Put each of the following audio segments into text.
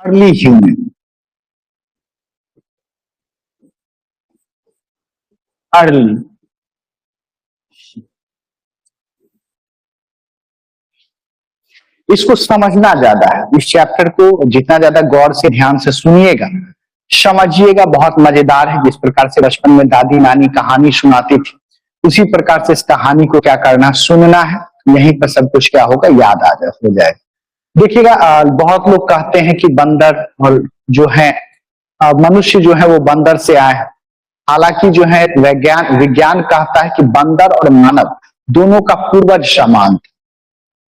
Early human, early. इसको समझना ज्यादा है, इस चैप्टर को जितना ज्यादा गौर से ध्यान से सुनिएगा समझिएगा, बहुत मजेदार है। जिस प्रकार से बचपन में दादी नानी कहानी सुनाती थी उसी प्रकार से इस कहानी को क्या करना, सुनना है, यहीं पर सब कुछ क्या होगा, याद आ जा हो जाएगा। देखिएगा बहुत लोग कहते हैं कि बंदर और जो है मनुष्य जो है वो बंदर से आए हैं। हालांकि जो है विज्ञान कहता है कि बंदर और मानव दोनों का पूर्वज समान था।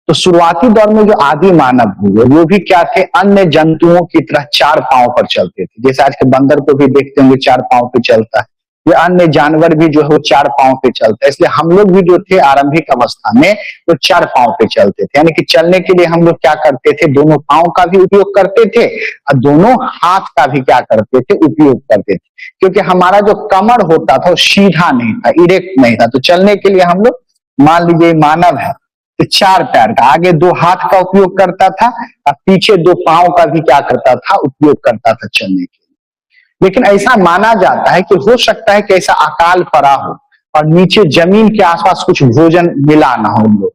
तो शुरुआती दौर में जो आदि मानव हुए वो भी क्या थे, अन्य जंतुओं की तरह चार पांव पर चलते थे। जैसे आज के बंदर को भी देखते होंगे चार पांव पे चलता है, ये अन्य जानवर भी जो है वो चार पांव पे चलता है। इसलिए हम लोग भी जो थे आरंभिक अवस्था में वो चार पांव पे चलते थे, यानी कि चलने के लिए हम लोग क्या करते थे, दोनों पांव का भी उपयोग करते थे और दोनों हाथ का भी क्या करते थे, उपयोग करते थे। क्योंकि हमारा जो कमर होता था वो सीधा नहीं था, इरेक्ट नहीं था। तो चलने के लिए हम लोग, मान लीजिए मानव है तो चार पैर का, आगे दो हाथ का उपयोग करता था और पीछे दो पांव का भी क्या करता था, उपयोग करता था चलने के लिए। लेकिन ऐसा माना जाता है कि हो सकता है कि ऐसा अकाल पड़ा हो और नीचे जमीन के आसपास कुछ भोजन मिला ना हो हम लोग,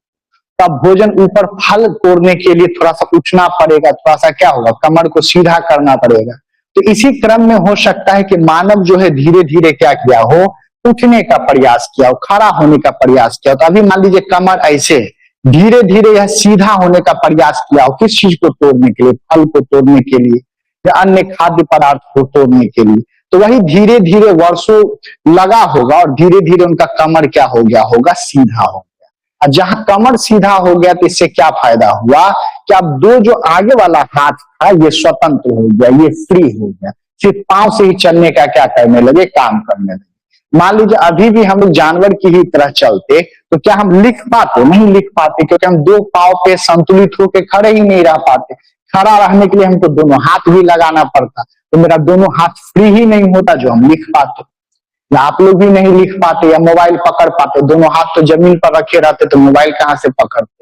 तब भोजन ऊपर फल तोड़ने के लिए थोड़ा सा उठना पड़ेगा, थोड़ा सा क्या होगा, कमर को सीधा करना पड़ेगा। तो इसी क्रम में हो सकता है कि मानव जो है धीरे धीरे क्या किया हो, उठने का प्रयास किया हो, खड़ा होने का प्रयास किया हो। तो अभी मान लीजिए कमर ऐसे, धीरे धीरे यह सीधा होने का प्रयास किया हो, किस चीज को तोड़ने के लिए, फल को तोड़ने के लिए या अन्य खाद्य पदार्थ को तोड़ने के लिए। तो वही धीरे धीरे वर्षों लगा होगा और धीरे धीरे उनका कमर क्या हो गया होगा, सीधा हो गया। और जहां कमर सीधा हो गया तो इससे क्या फायदा हुआ कि अब दो जो आगे वाला हाथ था ये स्वतंत्र हो गया, ये फ्री हो गया, सिर्फ पांव से ही चलने का क्या करने लगे, काम करने लगे। मान लीजिए अभी भी हम लोग जानवर की ही तरह चलते तो क्या हम लिख पाते, नहीं लिख पाते, क्योंकि हम दो पांव पे संतुलित होकर खड़े ही नहीं रह पाते। खड़ा रहने के लिए हमको दोनों हाथ भी लगाना पड़ता, तो मेरा दोनों हाथ फ्री ही नहीं होता जो हम लिख पाते। या आप लोग भी नहीं लिख पाते या मोबाइल पकड़ पाते, दोनों हाथ तो जमीन पर रखे रहते तो मोबाइल कहां से पकड़ते।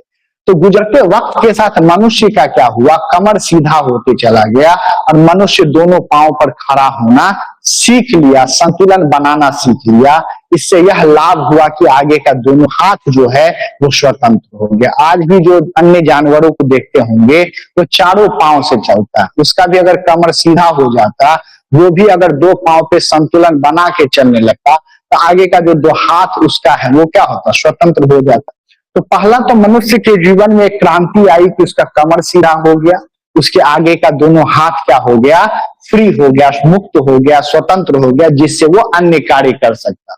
तो गुजरते वक्त के साथ मनुष्य का क्या हुआ, कमर सीधा होते चला गया और मनुष्य दोनों पांव पर खड़ा होना सीख लिया, संतुलन बनाना सीख लिया। इससे यह लाभ हुआ कि आगे का दोनों हाथ जो है वो स्वतंत्र हो गया। आज भी जो अन्य जानवरों को देखते होंगे वो चारों पांव से चलता है, उसका भी अगर कमर सीधा हो जाता, वो भी अगर दो पांव पे संतुलन बना के चलने लगता तो आगे का जो दो हाथ उसका है वो क्या होता, स्वतंत्र हो जाता। तो पहला तो मनुष्य के जीवन में एक क्रांति आई कि उसका कमर सीधा हो गया, उसके आगे का दोनों हाथ क्या हो गया, फ्री हो गया, मुक्त हो गया, स्वतंत्र हो गया, जिससे वो अन्य कार्य कर सकता।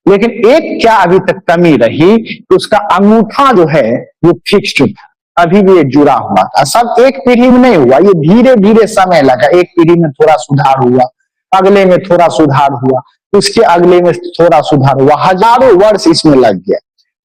लेकिन एक क्या अभी तक कमी रही कि उसका अंगूठा जो है वो फिक्स्ड था, अभी भी ये जुड़ा हुआ था। सब एक पीढ़ी में नहीं हुआ, ये धीरे धीरे समय लगा। एक पीढ़ी में थोड़ा सुधार हुआ, अगले में थोड़ा सुधार हुआ, उसके अगले में थोड़ा सुधार हुआ, हजारों वर्ष इसमें लग गया।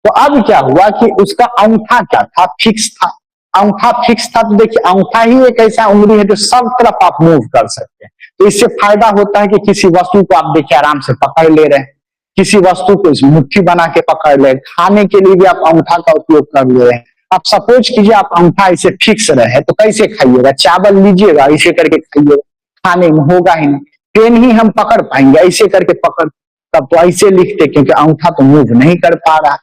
तो अब क्या हुआ कि उसका अंगूठा क्या था, फिक्स था। अंगूठा फिक्स था तो देखिए अंगूठा ही एक ऐसा उंगली है जो सब तरफ आप मूव कर सकते हैं। तो इससे फायदा होता है कि किसी वस्तु को आप देखिए आराम से पकड़ ले रहे हैं, किसी वस्तु को इस मुट्ठी बना के पकड़ ले, खाने के लिए भी आप अंगूठा का उपयोग कर ले रहे हैं। आप सपोज कीजिए आप अंगूठा इसे फिक्स रहे तो कैसे खाइएगा, चावल लीजिएगा इसे करके खाइएगा, खाने में होगा ही नहीं। पेन ही हम पकड़ पाएंगे, ऐसे करके पकड़, तब तो ऐसे लिखते क्योंकि अंगूठा तो मूव नहीं कर पा रहा।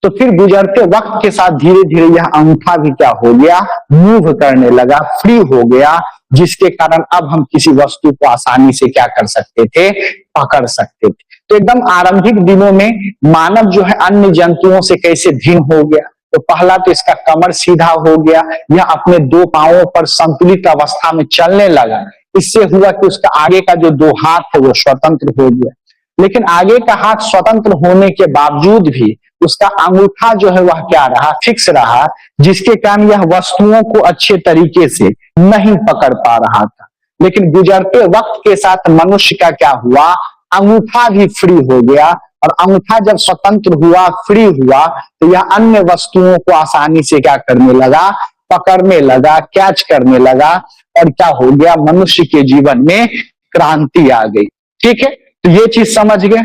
तो फिर गुजरते वक्त के साथ धीरे धीरे यह अंगूठा भी क्या हो गया, मूव करने लगा, फ्री हो गया, जिसके कारण अब हम किसी वस्तु को आसानी से क्या कर सकते थे, पकड़ सकते थे। तो एकदम आरंभिक दिनों में मानव जो है अन्य जंतुओं से कैसे भिन्न हो गया। तो पहला तो इसका कमर सीधा हो गया, यह अपने दो पांवों पर संतुलित अवस्था में चलने लगा। इससे हुआ कि उसका आगे का जो दो हाथ है वो स्वतंत्र हो गया। लेकिन आगे का हाथ स्वतंत्र होने के बावजूद भी उसका अंगूठा जो है वह क्या रहा, फिक्स रहा, जिसके कारण यह वस्तुओं को अच्छे तरीके से नहीं पकड़ पा रहा था। लेकिन गुजरते वक्त के साथ मनुष्य का क्या हुआ, अंगूठा भी फ्री हो गया, और अंगूठा जब स्वतंत्र हुआ, फ्री हुआ, तो यह अन्य वस्तुओं को आसानी से क्या करने लगा, पकड़ने लगा, कैच करने लगा, और क्या हो गया, मनुष्य के जीवन में क्रांति आ गई। ठीक है, तो ये चीज समझ गए।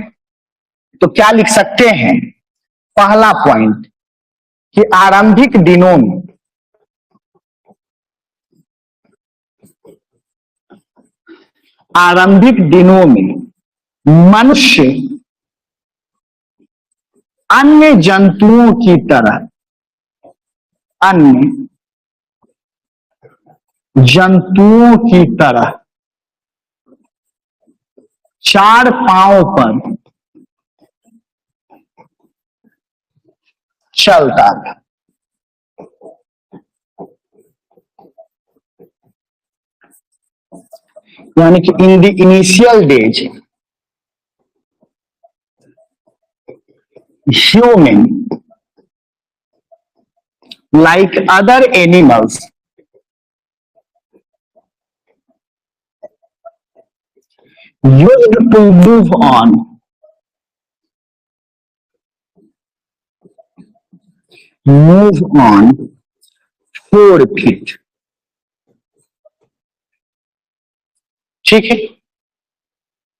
तो क्या लिख सकते हैं, पहला पॉइंट कि आरंभिक दिनों में आरंभिक दिनों में मनुष्य अन्य जंतुओं की तरह चार पांव पर चलता था। यानी कि in the initial days human like other animals used to move on 4 feet। ठीक है,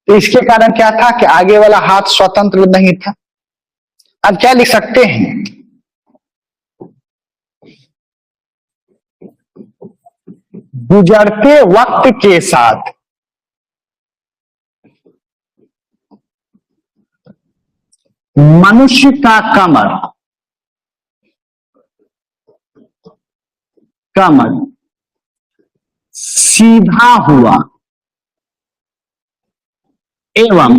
तो इसके कारण क्या था कि आगे वाला हाथ स्वतंत्र नहीं था। अब क्या लिख सकते हैं, गुजरते वक्त के साथ मनुष्य का कमर सीधा हुआ एवं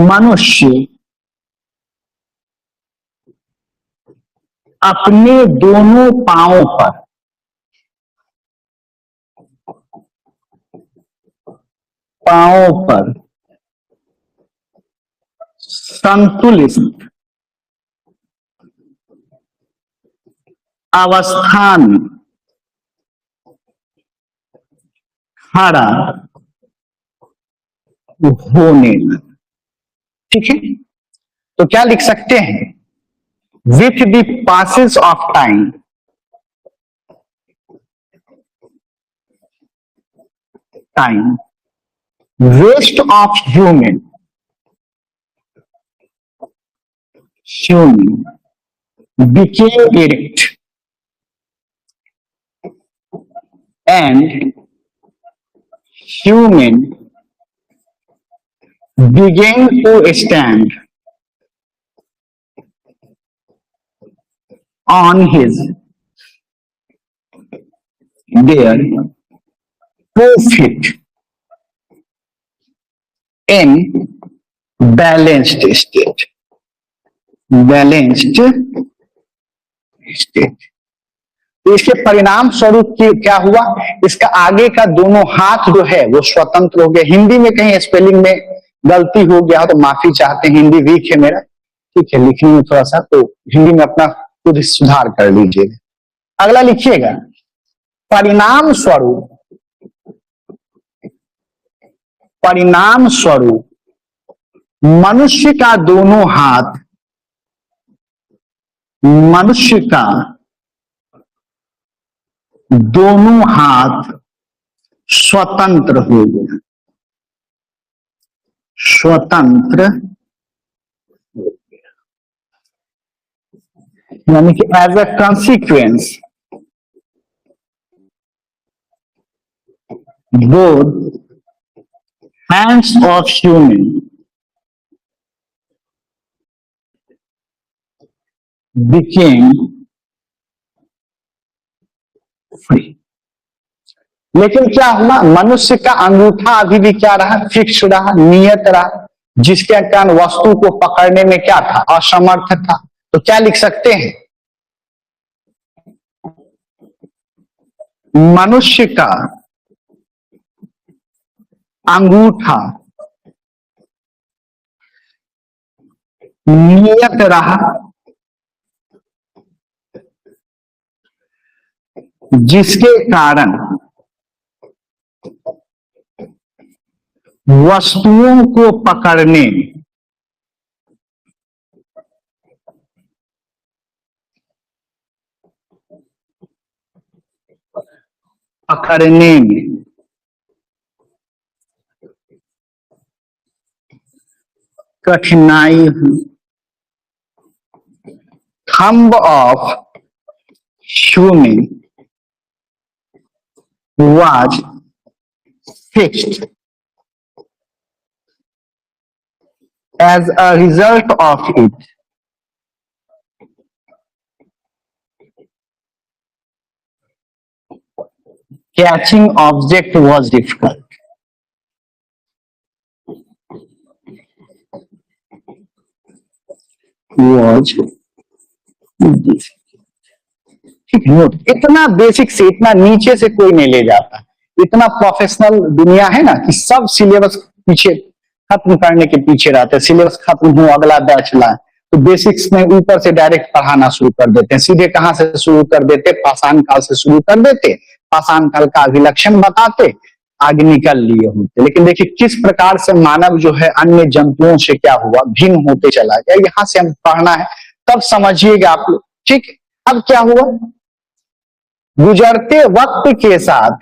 मनुष्य अपने दोनों पांवों पर संतुलित अवस्था में खड़ा होने लगा। ठीक है, तो क्या लिख सकते हैं, with the passes of time waist of human became erect and human began to stand on their 2 feet in balanced state। तो इसके परिणाम स्वरूप क्या हुआ, इसका आगे का दोनों हाथ जो है वो स्वतंत्र हो गया। हिंदी में कहीं स्पेलिंग में गलती हो गया तो माफी चाहते हैं, हिंदी वीक है मेरा, ठीक है, लिखने में थोड़ा सा, तो हिंदी में अपना खुद सुधार कर लीजिएगा। अगला लिखिएगा, परिणाम स्वरूप मनुष्य का दोनों हाथ स्वतंत्र हो गया, यानी कि as a consequence both hands of human became free। लेकिन क्या हुआ, मनुष्य का अंगूठा अभी भी क्या रहा, फिक्स रहा, नियत रहा, जिसके कारण वस्तु को पकड़ने में क्या था, असमर्थ था। तो क्या लिख सकते हैं, मनुष्य का अंगूठा नियत रहा, जिसके कारण वस्तुओं को पकड़ने में कठिनाई हुई। Thumb of human was fixed. As a result of it, catching object was difficult. Was ठीक नोट, इतना बेसिक से इतना नीचे से कोई नहीं ले जाता। इतना प्रोफेशनल दुनिया है ना कि सब सिलेबस पीछे खत्म करने के पीछे रहते हैं। सिलेबस खत्म हो अगला बैच लाए तो बेसिक्स में ऊपर से डायरेक्ट पढ़ाना शुरू कर देते हैं। सीधे कहां से शुरू कर देते? पाषाण काल से शुरू कर देते, पाषाण काल का अभिलक्षण बताते, आगे निकल लिए होते। लेकिन देखिए किस प्रकार से मानव जो है अन्य जंतुओं से क्या हुआ, भिन्न होते चला गया। यहां से हम पढ़ना है तब समझिएगा आप लोग। ठीक, अब क्या हुआ? गुजरते वक्त के साथ,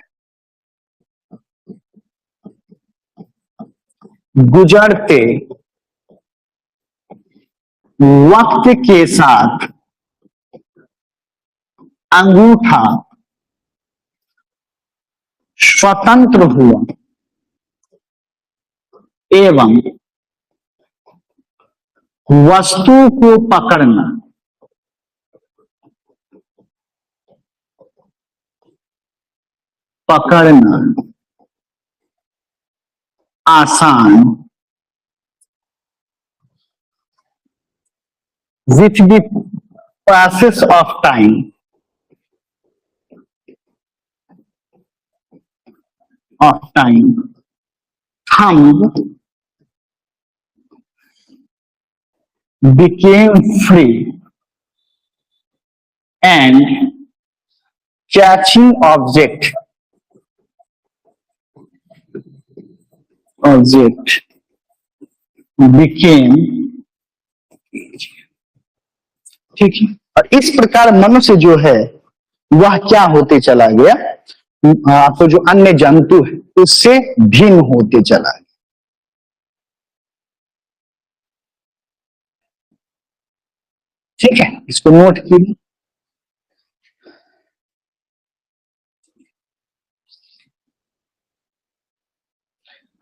गुजरते वक्त के साथ अंगूठा स्वतंत्र हुआ एवं वस्तु को पकड़ना आसान with the process of time thumb became free and catching object became, ठीक है। और इस प्रकार मनुष्य जो है वह क्या होते चला गया, आपको जो अन्य जंतु है उससे भिन्न होते चला गया। ठीक है, इसको नोट कीजिए।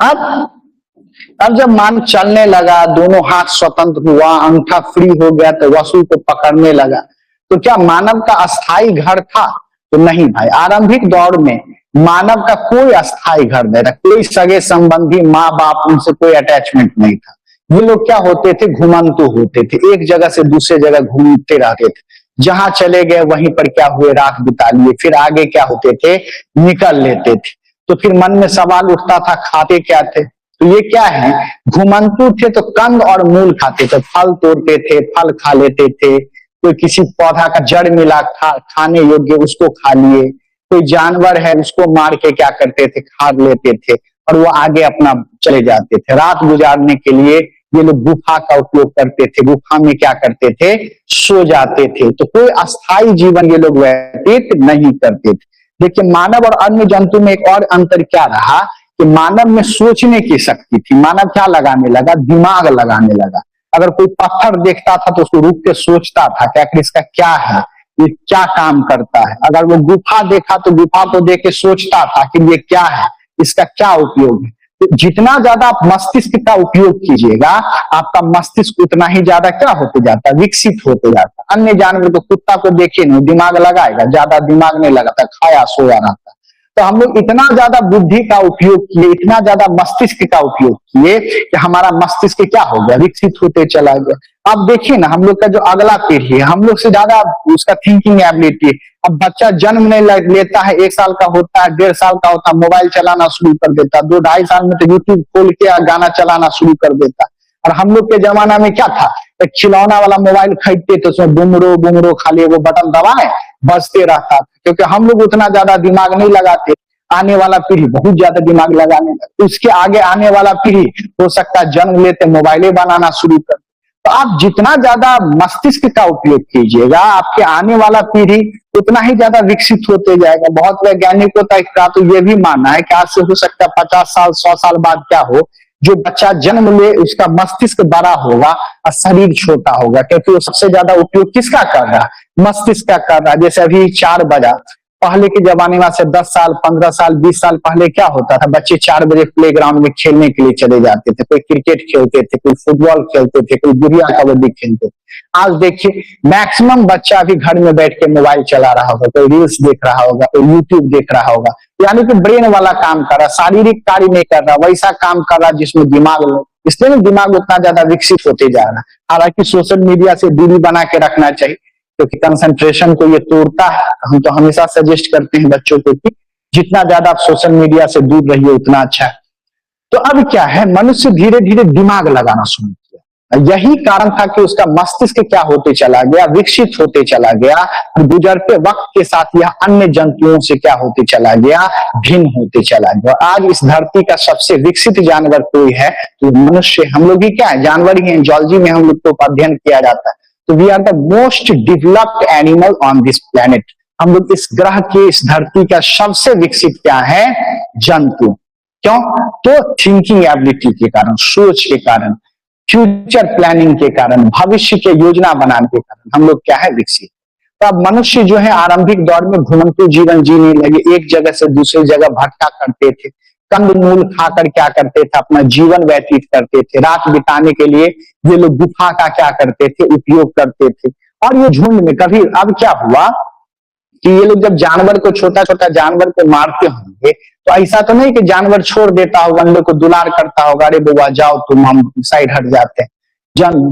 अब जब मान चलने लगा, दोनों हाथ स्वतंत्र हुआ, अंगूठा फ्री हो गया तो वस्तु को पकड़ने लगा, तो क्या मानव का अस्थाई घर था? तो नहीं भाई, आरंभिक दौर में मानव का कोई अस्थाई घर नहीं था। कोई सगे संबंधी, माँ बाप, उनसे कोई अटैचमेंट नहीं था। ये लोग क्या होते थे? घुमंतु होते थे, एक जगह से दूसरे जगह घूमते रहते थे। जहां चले गए वहीं पर क्या हुए, रात बिता लिए, फिर आगे क्या होते थे, निकल लेते थे। तो फिर मन में सवाल उठता था, खाते क्या थे? तो ये क्या है, घुमंतु थे तो कंद और मूल खाते थे, फल तोड़ते थे, फल खा लेते थे। कोई किसी पौधा का जड़ मिला खाने योग्य उसको खा लिए। कोई जानवर है उसको मार के क्या करते थे, खा लेते थे और वो आगे अपना चले जाते थे। रात गुजारने के लिए ये लोग गुफा का उपयोग करते थे, गुफा में क्या करते थे, सो जाते थे। तो कोई अस्थाई जीवन ये लोग व्यतीत नहीं करते थे। देखिए मानव और अन्य जंतु में एक और अंतर क्या रहा कि मानव में सोचने की शक्ति थी। मानव क्या लगाने लगा, दिमाग लगाने लगा। अगर कोई पत्थर देखता था तो उसको रुक के सोचता था कि आखिर इसका क्या है, ये क्या काम करता है। अगर वो गुफा देखा तो गुफा को देख के सोचता था कि ये क्या है, इसका क्या उपयोग है। तो जितना ज्यादा आप मस्तिष्क का उपयोग कीजिएगा, आपका मस्तिष्क उतना ही ज्यादा क्या होते जाता है, विकसित होते जाता है। अन्य जानवर तो कुत्ता को देखिए ना, दिमाग लगाएगा, ज्यादा दिमाग नहीं लगाता, खाया सोया रहता। तो हम लोग इतना ज्यादा बुद्धि का उपयोग किए, इतना ज्यादा मस्तिष्क का उपयोग किए कि हमारा मस्तिष्क क्या हो गया, विकसित होते चला गया। अब देखिए ना, हम लोग का जो अगला पीढ़ी है, हम लोग से ज्यादा उसका थिंकिंग एबिलिटी। अब बच्चा जन्म नहीं लेता है, 1 साल का होता है, 1.5 साल का होता है, मोबाइल चलाना शुरू कर देता है। 2-2.5 साल में तो यूट्यूब खोल के गाना चलाना शुरू कर देता है। और हम लोग के जमाना में क्या था, एक खिलौना वाला मोबाइल खरीदते तो उसमें बुमरो बुमरो खाली वो बटन दबाए बजते रहता था, क्योंकि हम लोग उतना ज्यादा दिमाग नहीं लगाते। आने वाला पीढ़ी बहुत ज्यादा दिमाग लगाने लगा। उसके आगे आने वाला पीढ़ी हो सकता है जन्म लेते मोबाइलें बनाना शुरू कर। तो आप जितना ज्यादा मस्तिष्क का उपयोग कीजिएगा, आपके आने वाला पीढ़ी उतना ही ज्यादा विकसित होते जाएगा। बहुत वैज्ञानिकों का तो ये भी मानना है कि आज से हो सकता है 50 साल 100 साल बाद क्या हो, जो बच्चा जन्म ले उसका मस्तिष्क बड़ा होगा और शरीर छोटा होगा, क्योंकि वो सबसे ज्यादा उपयोग किसका कर रहा है, मस्तिष्क का कर रहा है। जैसे अभी 4 बजा, पहले के जमाने में से 10 साल 15 साल 20 साल पहले क्या होता था, बच्चे 4 बजे प्लेग्राउंड में खेलने के लिए चले जाते थे, कोई क्रिकेट खेलते थे, कोई फुटबॉल खेलते थे, कोई गुड़िया कबड्डी खेलते थे। आज देखिए मैक्सिमम बच्चा भी घर में बैठ के मोबाइल चला रहा होगा, कोई रील्स देख रहा होगा, कोई यूट्यूब देख रहा होगा, यानी कि ब्रेन वाला काम कर रहा, शारीरिक कार्य नहीं कर रहा, वैसा काम कर रहा जिसमें दिमाग, इसलिए दिमाग उतना ज्यादा विकसित होते जा रहा है। हालांकि सोशल मीडिया से दूरी बना के रखना चाहिए क्योंकि कंसंट्रेशन को ये तोड़ता है। हम तो हमेशा सजेस्ट करते हैं बच्चों को कि जितना ज्यादा आप सोशल मीडिया से दूर रहिए उतना अच्छा है। तो अब क्या है, मनुष्य धीरे धीरे दिमाग लगाना शुरू किया। यही कारण था कि उसका मस्तिष्क क्या होते चला गया, विकसित होते चला गया। गुजरते वक्त के साथ यह अन्य जंतुओं से क्या होते चला गया, भिन्न होते चला गया। आज इस धरती का सबसे विकसित जानवर कोई है तो मनुष्य, हम लोग ही क्या है, जानवर ही हैं। जूलॉजी में हम लोग को अध्ययन किया जाता है। तो we are the most developed animal on this planet. हम लोग इस ग्रह के, इस धरती का सबसे विकसित क्या है, जंतु। क्यों? तो थिंकिंग एबिलिटी के कारण, सोच के कारण, फ्यूचर प्लानिंग के कारण, भविष्य के योजना बनाने के कारण हम लोग क्या है, विकसित। तो अब मनुष्य जो है आरंभिक दौर में घुमंतु जीवन जीने लगे, एक जगह से दूसरी जगह भटका करते थे, कंदमूल खाकर क्या करते थे, अपना जीवन व्यतीत करते थे। रात बिताने के लिए ये लोग गुफा का क्या करते थे, उपयोग करते थे। और ये झुंड में कभी, अब क्या हुआ कि ये लोग जब जानवर को, छोटा छोटा जानवर को मारते होंगे तो ऐसा तो नहीं कि जानवर छोड़ देता होगा, उन लोग को दुलार करता होगा, अरे बुआ जाओ तुम, हम साइड हट जाते हैं।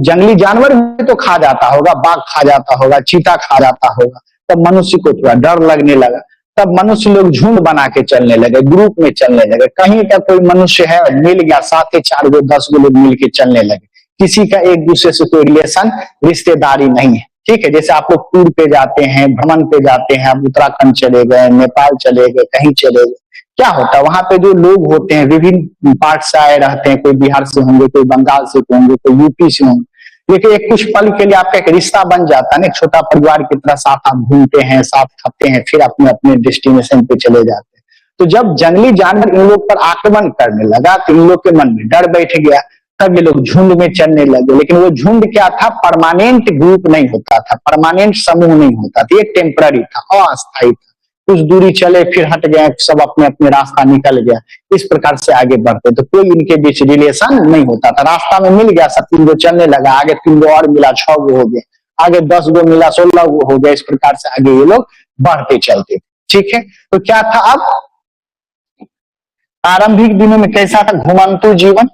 जंगली जानवर भी तो खा जाता होगा, बाघ खा जाता होगा, चीता खा जाता होगा। तब मनुष्य को थोड़ा डर लगने लगा। तब मनुष्य लोग झुंड बना के चलने लगे, ग्रुप में चलने लगे। कहीं का कोई मनुष्य है मिल गया, 7 4 गो 10 गो लोग मिलके चलने लगे। किसी का एक दूसरे से कोई रिलेशन, रिश्तेदारी नहीं है। ठीक है, जैसे आप लोग टूर पे जाते हैं, भ्रमण पे जाते हैं, आप उत्तराखंड चले गए, नेपाल चले गए, कहीं चले गए, क्या होता है वहां पे जो लोग होते हैं विभिन्न पार्ट से आए रहते हैं, कोई बिहार से होंगे, कोई बंगाल से होंगे, कोई यूपी से होंगे, लेकिन एक कुछ पल के लिए आपका एक रिश्ता बन जाता है ना, छोटा परिवार की तरह साथ आप घूमते हैं, साथ खाते हैं, फिर अपने अपने डेस्टिनेशन पे चले जाते हैं। तो जब जंगली जानवर इन लोग पर आक्रमण करने लगा तो इन लोग के मन में डर बैठ गया। तब ये लोग झुंड में चलने लगे। लेकिन वो झुंड क्या था, परमानेंट ग्रुप नहीं होता था, परमानेंट समूह नहीं होता था, ये टेम्पररी था, अस्थायी था। कुछ दूरी चले फिर हट गए, सब अपने अपने रास्ता निकल गया, इस प्रकार से आगे बढ़ते। तो कोई इनके बीच रिलेशन नहीं होता था। रास्ता में मिल गया, सब 3 गो चलने लगा, आगे 3 गो और मिला, 6 गो हो गया, आगे 10 गो मिला, 16 गो हो गया। इस प्रकार से आगे ये लोग बढ़ते चलते। ठीक है, तो क्या था, अब आरंभिक दिनों में कैसा था, घुमंतु जीवन।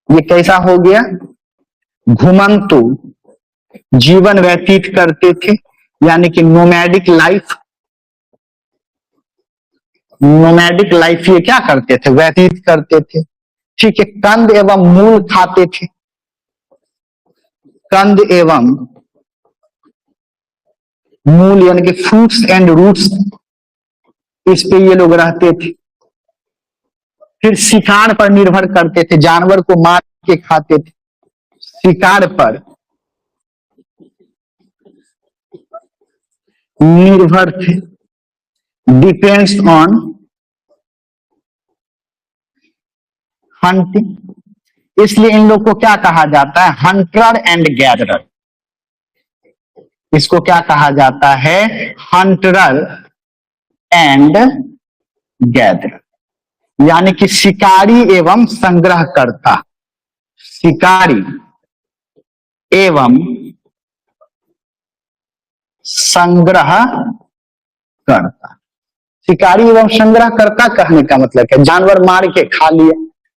ये कैसा हो गया, घुमंतु जीवन व्यतीत करते थे, यानी कि नोमैडिक लाइफ। नोमैडिक लाइफ ये क्या करते थे, व्यतीत करते थे। ठीक है, कंद एवं मूल खाते थे, कंद एवं मूल यानी कि फ्रूट्स एंड रूट्स, इस पे ये लोग रहते थे। फिर शिकार पर निर्भर करते थे, जानवर को मार के खाते थे, शिकार पर निर्भर थे, डिपेंड्स ऑन हंटिंग। इसलिए इन लोग को क्या कहा जाता है, हंटर एंड गैदरर। इसको क्या कहा जाता है, हंटर एंड गैदरर, यानी कि शिकारी एवं संग्रहकर्ता, शिकारी एवं संग्रह करता। शिकारी एवं संग्रह करता कहने का मतलब है जानवर मार के खा लिया,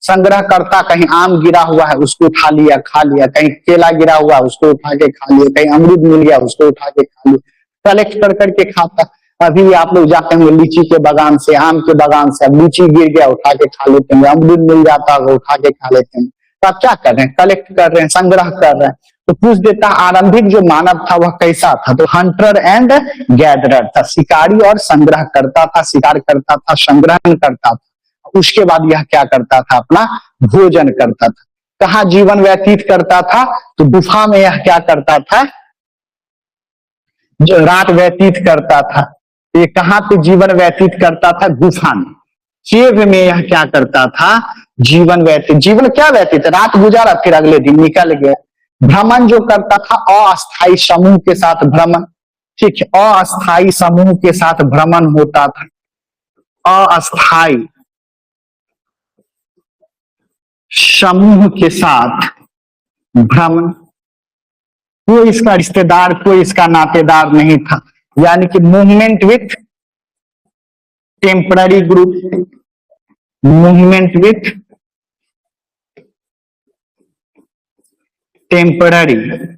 संग्रह करता कहीं आम गिरा हुआ है उसको उठा लिया खा लिया, कहीं केला गिरा हुआ उसको उठा के खा लिया, कहीं अमरूद मिल गया उसको उठा के खा लिया, कलेक्ट कर करके खाता। अभी आप लोग जाते होंगे लीची के बागान से, आम के बागान से, अब लीची गिर गया उठा के खा लेते हैं, अमरूद मिल जाता है उठा के खा लेते हैं। तो आप क्या कर रहे हैं, कलेक्ट कर रहे हैं, संग्रह कर रहे हैं। तो पूछ देता आरंभिक जो मानव था वह कैसा था, तो हंटर एंड गैदरर था, शिकारी और संग्रह करता था, शिकार करता था, संग्रहण करता था। उसके बाद यह क्या करता था, अपना भोजन करता था। कहाँ जीवन व्यतीत करता था, तो गुफा में यह क्या करता था, जो रात व्यतीत करता था। ये कहाँ पे जीवन व्यतीत करता था, गुफा में, केव में यह क्या करता था, जीवन व्यतीत। जीवन क्या व्यतीत, रात गुजारा फिर अगले दिन निकल गया। भ्रमण जो करता था, अस्थायी समूह के साथ भ्रमण, ठीक है, अस्थाई समूह के साथ भ्रमण होता था, अस्थाई समूह के साथ भ्रमण, कोई इसका रिश्तेदार कोई इसका नातेदार नहीं था, यानी कि movement with temporary group, movement with temporary group.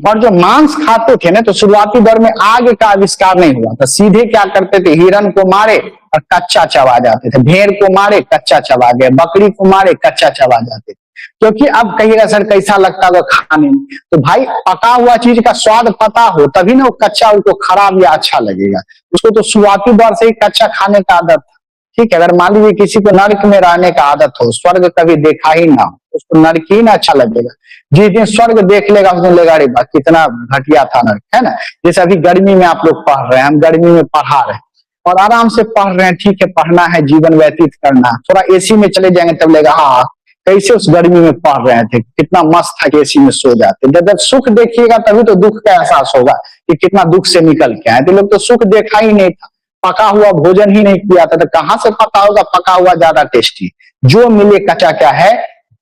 और जो मांस खाते थे ना, तो शुरुआती दौर में आग का आविष्कार नहीं हुआ था, सीधे क्या करते थे, हिरन को मारे और कच्चा चबा जाते थे, भेड़ को मारे कच्चा चबा गए, बकरी को मारे कच्चा चबा जाते थे। क्योंकि अब कहिएगा सर कैसा लगता होगा खाने में, तो भाई पका हुआ चीज का स्वाद पता हो तभी ना वो कच्चा उसको खराब या अच्छा लगेगा। उसको तो शुरुआती दौर से ही कच्चा खाने का आदत था। ठीक है, अगर मान लीजिए किसी को नरक में रहने का आदत हो, स्वर्ग कभी देखा ही ना हो, उसको नरक ही ना अच्छा लगेगा। जिस दिन स्वर्ग देख लेगा उसने लेगा अरे बा कितना घटिया था नरक, है ना। जैसे अभी गर्मी में आप लोग पढ़ रहे हैं, हम गर्मी में पढ़ा रहे हैं और आराम से पढ़ रहे हैं, ठीक है, पढ़ना है, जीवन व्यतीत करना है, थोड़ा एसी में चले जाएंगे तब लेगा हाँ कैसे उस गर्मी में पढ़ रहे थे, कितना मस्त था कि एसी में सो जाते। जब सुख देखिएगा तभी तो दुख का एहसास होगा कि कितना दुख से निकल के आए। तो लोग तो सुख देखा ही नहीं था, पका हुआ भोजन ही नहीं किया था, तो कहां से पता होगा पका हुआ ज्यादा टेस्टी। जो मिले कच्चा क्या है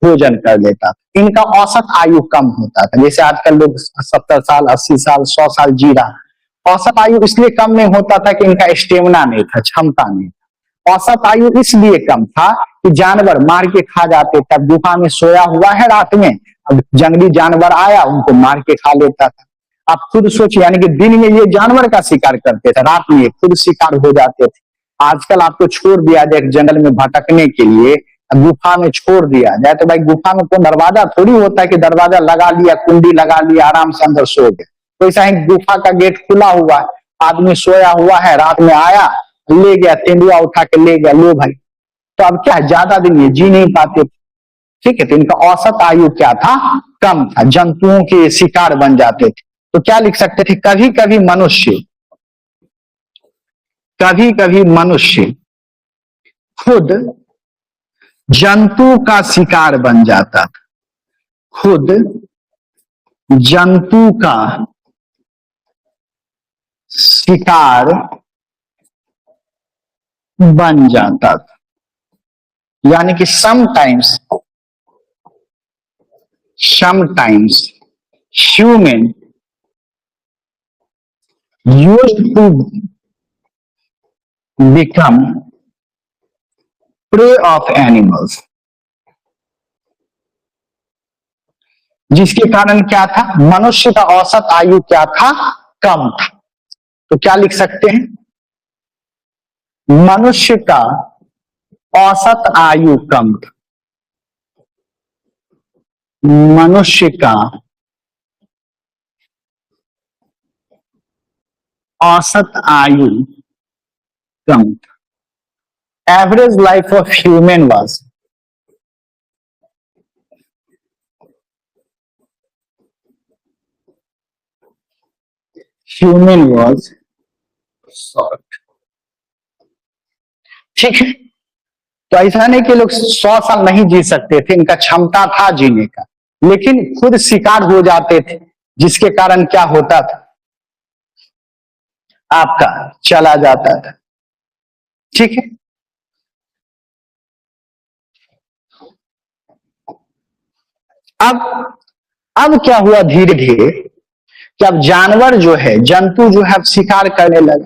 भोजन कर लेता था। इनका औसत आयु कम होता था, जैसे आजकल लोग 70 साल 80 साल 100 साल जी रहा। औसत आयु इसलिए कम में होता था कि इनका स्टेमिना नहीं था, क्षमता नहीं था। औसत आयु इसलिए कम था कि जानवर मार के खा जाते थे। अब गुफा में सोया हुआ है रात में, अब जंगली जानवर आया उनको मार के खा लेता था। आप खुद सोचिए, यानी कि दिन में ये जानवर का शिकार करते थे, रात में खुद शिकार हो जाते थे। आजकल आपको छोड़ दिया जाए जंगल में भटकने के लिए, गुफा में छोड़ दिया जाए तो भाई गुफा में कोई दरवाजा थोड़ी होता है कि दरवाजा लगा लिया, कुंडी लगा लिया, आराम से अंदर सो गए। तो ऐसा ही गुफा का गेट खुला हुआ है, आदमी सोया हुआ है, रात में आया ले गया, तेंदुआ उठा के ले गया, लो भाई। तो अब क्या है, ज्यादा दिन ये जी नहीं पाते। ठीक है, तो इनका औसत आयु क्या था, कम था, जंतुओं के शिकार बन जाते थे। तो क्या लिख सकते थे, कभी कभी मनुष्य खुद जंतु का शिकार बन जाता था, खुद जंतु का शिकार बन जाता था। यानी कि sometimes human used to become prey of animals, जिसके कारण क्या था, मनुष्य का औसत आयु क्या था, कम था। तो क्या लिख सकते हैं, मनुष्य का औसत आयु कम था, मनुष्य का औसत आयु कम था। Average life of human was short. ठीक है, तो ऐसा नहीं कि लोग 100 साल नहीं जी सकते थे, इनका क्षमता था जीने का, लेकिन खुद शिकार हो जाते थे, जिसके कारण क्या होता था, आपका चला जाता था। ठीक है, अब क्या हुआ, धीरे धीरे कि अब जानवर जो है, जंतु जो है, अब शिकार करने लगे।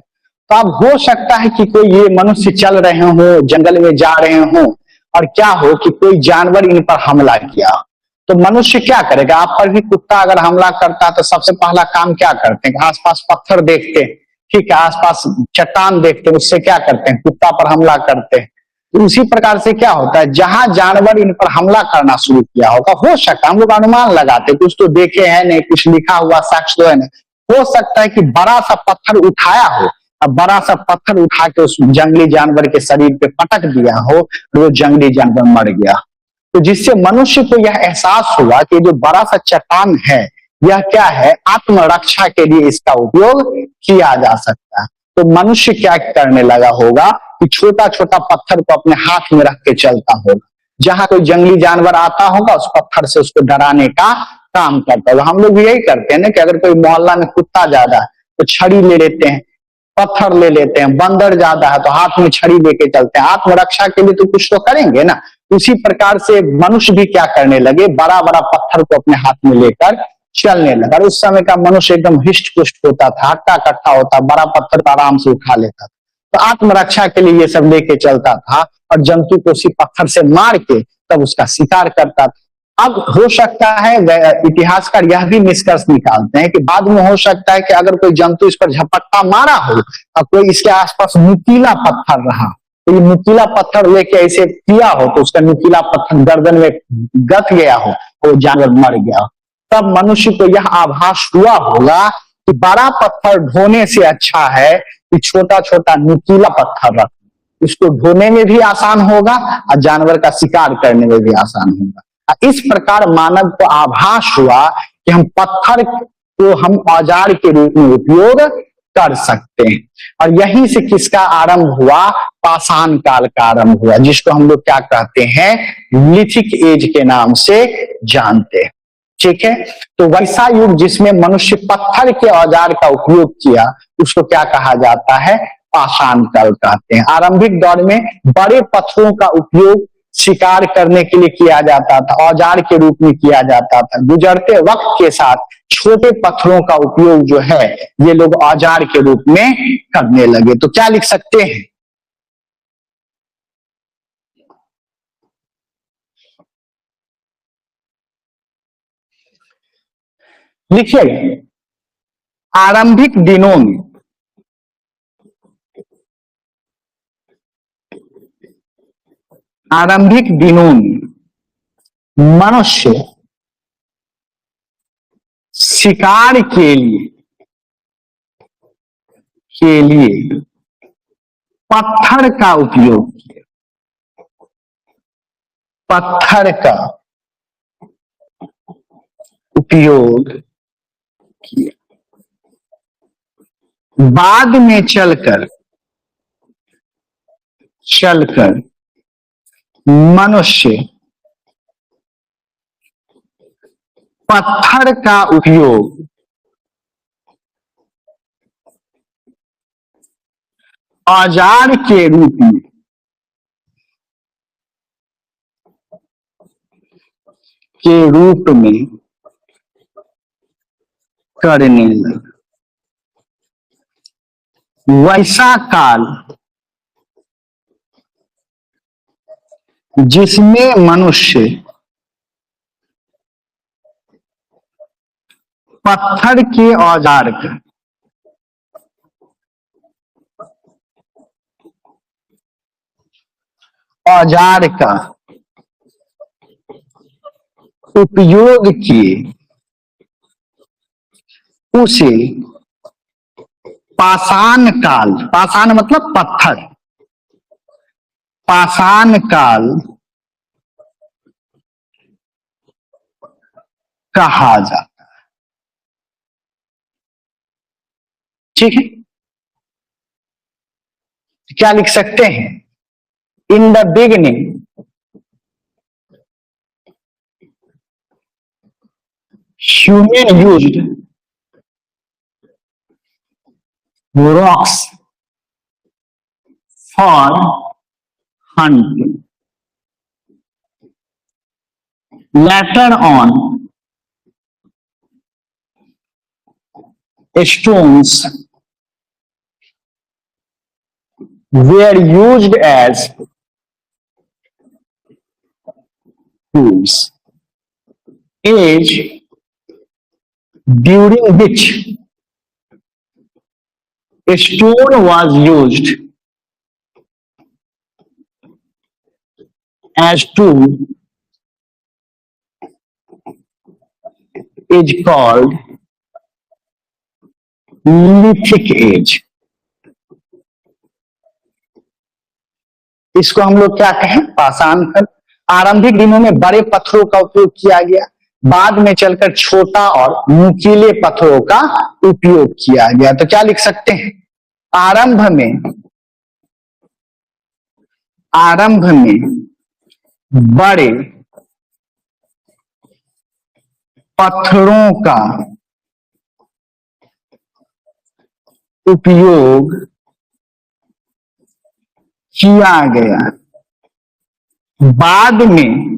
तो अब हो सकता है कि कोई ये मनुष्य चल रहे हो, जंगल में जा रहे हो और क्या हो कि कोई जानवर इन पर हमला किया। तो मनुष्य क्या करेगा, आप पर भी कुत्ता अगर हमला करता है तो सबसे पहला काम क्या करते हैं, आसपास पत्थर देखते हैं, ठीक है, आसपास चट्टान देखते हैं, उससे क्या करते हैं, कुत्ता पर हमला करते हैं। तो उसी प्रकार से क्या होता है, जहां जानवर इन पर हमला करना शुरू किया होगा, हो सकता है, हम लोग अनुमान लगाते, कुछ तो देखे हैं नहीं, कुछ लिखा हुआ साक्ष्य तो है नहीं, हो सकता है कि बड़ा सा पत्थर उठाया हो, अब बड़ा सा पत्थर उठा के उस जंगली जानवर के शरीर पे पटक दिया हो, वो जंगली जानवर मर गया। तो जिससे मनुष्य को यह एहसास हुआ कि जो बड़ा सा चट्टान है, यह क्या है, आत्मरक्षा के लिए इसका उपयोग किया जा सकता है। तो मनुष्य क्या करने लगा होगा कि छोटा छोटा पत्थर को अपने हाथ में रख के चलता होगा, जहां कोई जंगली जानवर आता होगा उस पत्थर से उसको डराने का काम करता है। हम लोग भी यही करते हैं ना कि अगर कोई मोहल्ला में कुत्ता ज्यादा है तो छड़ी ले लेते हैं, पत्थर ले लेते हैं, बंदर ज्यादा है तो हाथ में छड़ी लेके चलते हैं। आत्मरक्षा के लिए तो कुछ तो करेंगे ना। उसी प्रकार से मनुष्य भी क्या करने लगे, बड़ा बड़ा पत्थर को अपने हाथ में लेकर चलने लगा। उस समय का मनुष्य एकदम हिष्ट पुष्ट होता था, हट्टा कट्टा होता, बड़ा पत्थर को आराम से उठा लेता था। तो आत्मरक्षा के लिए ये सब लेके चलता था और जंतु को उसी पत्थर से मार के तब उसका शिकार करता था। अब हो सकता है इतिहासकार यह भी निष्कर्ष निकालते हैं कि बाद में हो सकता है कि अगर कोई जंतु इस पर झपट्टा मारा हो और कोई इसके आसपास नुकीला पत्थर रहा तो ये नुकीला पत्थर लेके ऐसे किया हो तो उसका नुकीला पत्थर गर्दन में गथ गया हो, वो जानवर मर गया हो। तब मनुष्य को यह आभास हुआ होगा कि बड़ा पत्थर ढोने से अच्छा है कि छोटा छोटा नुकीला पत्थर रख, इसको ढोने में भी आसान होगा और जानवर का शिकार करने में भी आसान होगा। इस प्रकार मानव को आभास हुआ कि हम पत्थर को हम औजार के रूप में उपयोग कर सकते हैं। और यहीं से किसका आरंभ हुआ, पाषाण काल का आरंभ हुआ, जिसको हम लोग क्या कहते हैं, लिथिक एज के नाम से जानते हैं। ठीक है, तो वैसा युग जिसमें मनुष्य पत्थर के औजार का उपयोग किया उसको क्या कहा जाता है, पाषाण काल कहते हैं। आरंभिक दौर में बड़े पत्थरों का उपयोग शिकार करने के लिए किया जाता था, औजार के रूप में किया जाता था। गुजरते वक्त के साथ छोटे पत्थरों का उपयोग जो है ये लोग औजार के रूप में करने लगे। तो क्या लिख सकते हैं, लिखिएगा, आरंभिक दिनों में मनुष्य शिकार के लिए पत्थर का उपयोग किया, पत्थर का उपयोग किया। बाद में चलकर मनुष्य पत्थर का उपयोग औजार के रूप में करने लगा। वैसा काल जिसमें मनुष्य पत्थर के औजार का उपयोग किए उसे पाषाण काल, पाषाण मतलब पत्थर, पाषाण काल कहा जाता है। ठीक है, क्या लिख सकते हैं, in the beginning human used rocks for hunting. Later on, stones were used as tools. Age during which a stone was used as tool is called lithic age. इसको हम लोग क्या कहें, पाषाण काल। आरंभिक दिनों में बड़े पत्थरों का उपयोग किया गया, बाद में चलकर छोटा और नुकीले पत्थरों का उपयोग किया गया। तो क्या लिख सकते हैं, आरंभ में बड़े पत्थरों का उपयोग किया गया, बाद में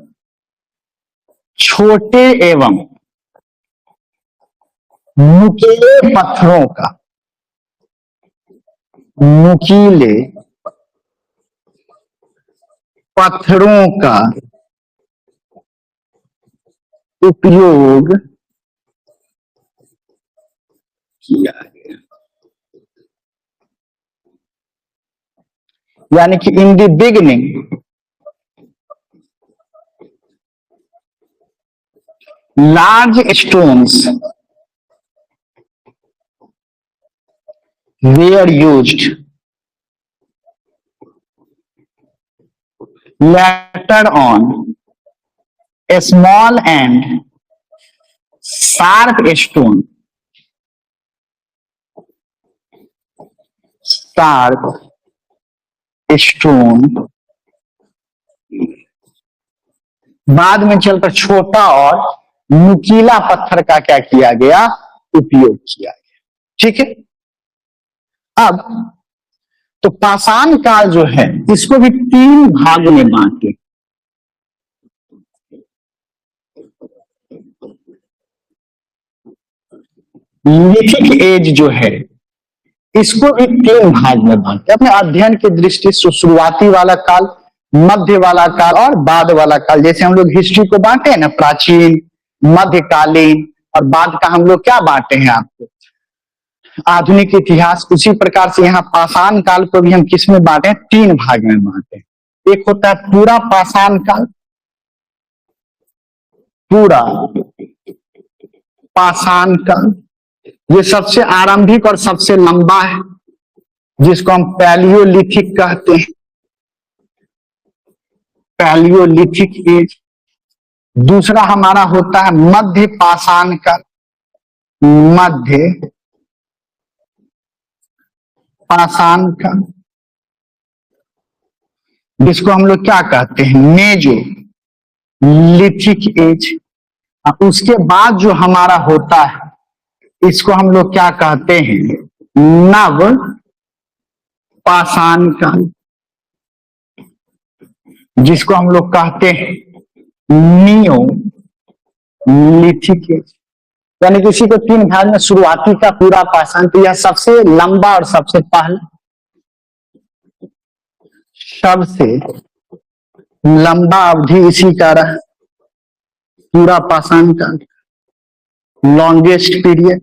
छोटे एवं नुकीले पत्थरों का, नुकीले पत्थरों का उपयोग किया गया। यानी कि in the beginning large stones were used, later on a small and sharp stone, बाद में चलकर छोटा और नुकीला पत्थर का क्या किया गया, उपयोग किया गया। ठीक है, अब तो पाषाण काल जो है इसको भी 3 भाग में बांटे। लिथिक एज जो है इसको भी 3 भाग में बांटे अपने अध्ययन की दृष्टि से। शुरुआती वाला काल, मध्य वाला काल और बाद वाला काल। जैसे हम लोग हिस्ट्री को बांटे हैं ना, प्राचीन, मध्यकालीन और बाद का हम लोग क्या बांटे हैं आपको, आधुनिक इतिहास। उसी प्रकार से यहाँ पाषाण काल को भी हम किस में बांटे, 3 भाग में बांटे। एक होता है पूरा पाषाण काल, पूरा पाषाण काल, ये सबसे आरंभिक और सबसे लंबा है, जिसको हम पैलियोलिथिक कहते हैं, पैलियोलिथिक एज। दूसरा हमारा होता है मध्य पाषाण काल, मध्य पाषाण काल, जिसको हम लोग क्या कहते हैं, मेजोलिथिक एज। उसके बाद जो हमारा होता है इसको हम लोग क्या कहते हैं, नव पाषाण काल, जिसको हम लोग कहते हैं नियोलिथिक एज। यानी कि इसी को 3 भाग में, शुरुआती का पूरा पाषाण, तो यह सबसे लंबा और सबसे पहला, सबसे लंबा अवधि इसी का रहा पूरा पाषाण काल, लॉन्गेस्ट पीरियड।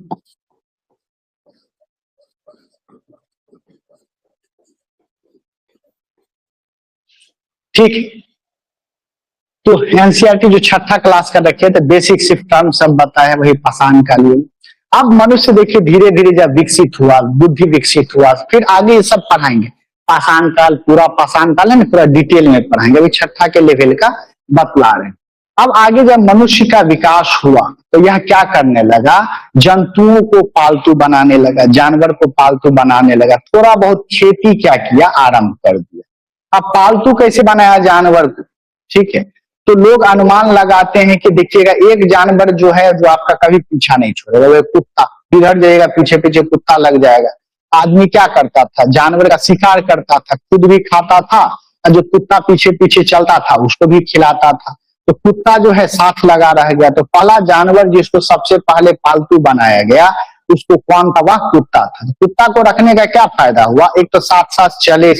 ठीक, तो एनसीईआरटी जो 6ठा क्लास का रखे थे, बेसिक सिर्फ टर्म सब बताया, वही पाषाण काल। अब मनुष्य देखिए धीरे धीरे जब विकसित हुआ, बुद्धि विकसित हुआ, फिर आगे ये सब पढ़ाएंगे। पाषाण काल, पूरा पाषाण काल है ना, पूरा डिटेल में पढ़ाएंगे, अभी 6ठा के लेवल का बतला रहे हैं। अब आगे जब मनुष्य का विकास हुआ तो यह क्या करने लगा, जंतुओं को पालतू बनाने लगा, जानवर को पालतू बनाने लगा, थोड़ा बहुत खेती क्या किया, आरंभ कर दिया। अब पालतू कैसे बनाया जानवर को, ठीक है, तो लोग अनुमान लगाते हैं कि देखिएगा एक जानवर जो है जो आपका कभी पीछा नहीं छोड़ेगा, वो कुत्ता, इधर जाएगा पीछे पीछे कुत्ता लग जाएगा। आदमी क्या करता था, जानवर का शिकार करता था, खुद भी खाता था, और जो कुत्ता पीछे पीछे चलता था उसको भी खिलाता था। तो कुत्ता जो है साथ लगा रह गया। तो पहला जानवर जिसको सबसे पहले पालतू बनाया गया उसको कौन था, वह कुत्ता था। कुत्ता को रखने का क्या फायदा हुआ, एक तो साथ साथ चले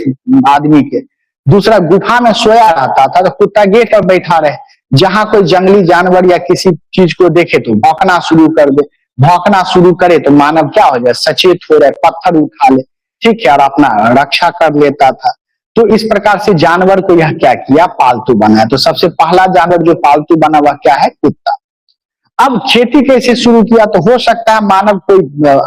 आदमी के, दूसरा गुफा में सोया रहता था तो कुत्ता गेट पर बैठा रहे, जहां कोई जंगली जानवर या किसी चीज को देखे तो भौंकना शुरू कर दे, भौंकना शुरू करे तो मानव क्या हो जाए, सचेत हो रहे, पत्थर उठा ले, ठीक है, और अपना रक्षा कर लेता था। तो इस प्रकार से जानवर को यह क्या किया, पालतू बनाया। तो सबसे पहला जानवर जो पालतू बना वह क्या है, कुत्ता। अब खेती कैसे शुरू किया, तो हो सकता है मानव कोई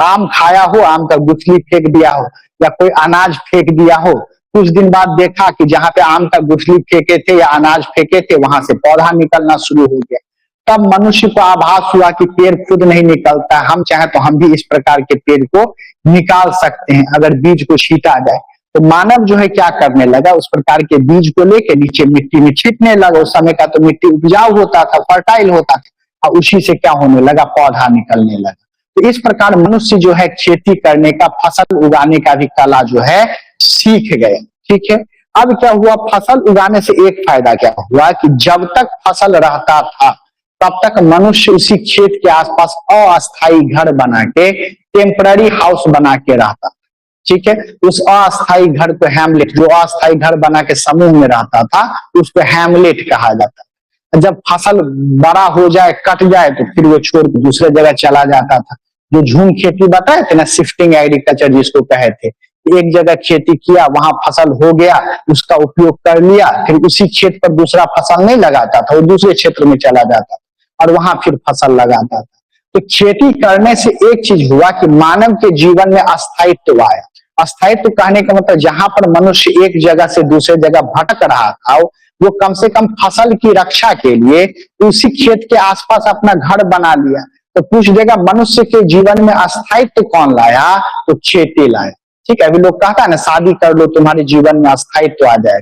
आम खाया हो, आम का गुठली फेंक दिया हो, या कोई अनाज फेंक दिया हो, कुछ दिन बाद देखा कि जहां पे आम का गुठली फेंके थे या अनाज फेंके थे वहां से पौधा निकलना शुरू हो गया। तब मनुष्य को आभास हुआ कि पेड़ खुद नहीं निकलता, हम चाहे तो हम भी इस प्रकार के पेड़ को निकाल सकते हैं अगर बीज को छीटा जाए। तो मानव जो है क्या करने लगा, उस प्रकार के बीज को लेके नीचे मिट्टी में छीटने लगा। उस समय का तो मिट्टी उपजाऊ होता था, फर्टाइल होता था, और उसी से क्या होने लगा, पौधा निकलने लगा। तो इस प्रकार मनुष्य जो है खेती करने का, फसल उगाने का भी कला जो है सीख गए। ठीक है, अब क्या हुआ, फसल उगाने से एक फायदा क्या हुआ कि जब तक फसल रहता था तब तक मनुष्य उसी खेत के आसपास अस्थायी घर बना के, टेम्पररी हाउस बना के रहता। ठीक है, उस अस्थायी घर को हैमलेट, जो अस्थायी घर बना के समूह में रहता था उसको हैमलेट कहा जाता। जब फसल बड़ा हो जाए, कट जाए, तो फिर वो छोड़ के दूसरे जगह चला जाता था। जो झूम खेती बताए थे ना, शिफ्टिंग एग्रीकल्चर जिसको कहे थे, एक जगह खेती किया, वहां फसल हो गया, उसका उपयोग कर लिया, फिर उसी खेत पर दूसरा फसल नहीं लगाता था, वो दूसरे क्षेत्र में चला जाता और वहां फिर फसल लगाता था। तो खेती करने से एक चीज हुआ कि मानव के जीवन में अस्थायित्व आया। अस्थायित्व कहने का मतलब जहां पर मनुष्य एक जगह से दूसरे जगह भटक रहा था, वो कम से कम फसल की रक्षा के लिए उसी खेत के आसपास अपना घर बना लिया। तो पूछ देगा मनुष्य के जीवन में अस्थायित्व कौन लाया, तो खेती लाया। ठीक है, अभी लोग कहता है ना शादी कर लो तुम्हारे जीवन में अस्थायित्व आ जाए।